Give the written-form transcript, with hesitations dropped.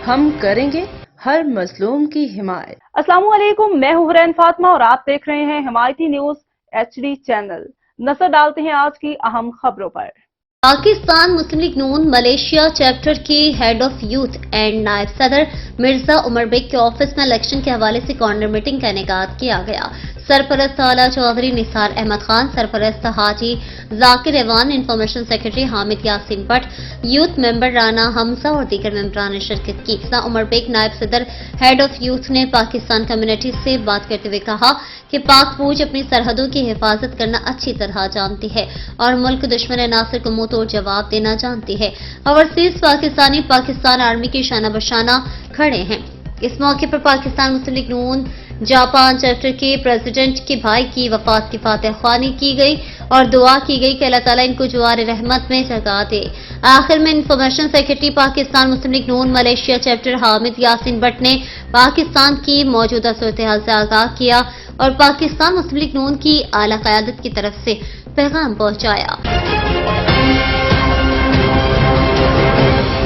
ہم کریں گے ہر مظلوم کی حمایت۔ السلام علیکم، میں ہوں حرین فاطمہ اور آپ دیکھ رہے ہیں حمایتی نیوز HD چینل۔ نظر ڈالتے ہیں آج کی اہم خبروں پر۔ پاکستان مسلم لیگ نون ملیشیا چیپٹر کے ہیڈ آف یوتھ اینڈ نائب صدر مرزا عمر بیگ کے آفس میں الیکشن کے حوالے سے کارنر میٹنگ کا انعقاد کیا گیا۔ سرپرست اعلیٰ چودھری نثار احمد خان، سرپرست Haji Zakir Ewan, information secretary Hamid Yasin Butt, youth member Rana Hamza اور دیگر ممبران نے شرکت کی۔ عمر بیگ نائب صدر ہیڈ آف یوتھ نے پاکستان کمیونٹی سے بات کرتے ہوئے کہا کہ پاک فوج اپنی سرحدوں کی حفاظت کرنا اچھی طرح جانتی ہے اور ملک دشمن عناصر کو منہ توڑ جواب دینا جانتی ہے۔ اوورسیز پاکستانی پاکستان آرمی کی شانہ بشانہ کھڑے ہیں۔ اس موقع پر پاکستان مسلم لیگ نون جاپان چیپٹر کے پریزیڈنٹ کے بھائی کی وفات کی فاتح خوانی کی گئی اور دعا کی گئی کہ اللہ تعالیٰ ان کو جوار رحمت میں جگہ دے۔ آخر میں information secretary Pakistan Muslim League Noon Malaysia chapter Hamid Yasin Butt نے پاکستان کی موجودہ صورتحال سے آگاہ کیا اور پاکستان مسلم لیگ نون کی اعلیٰ قیادت کی طرف سے پیغام پہنچایا۔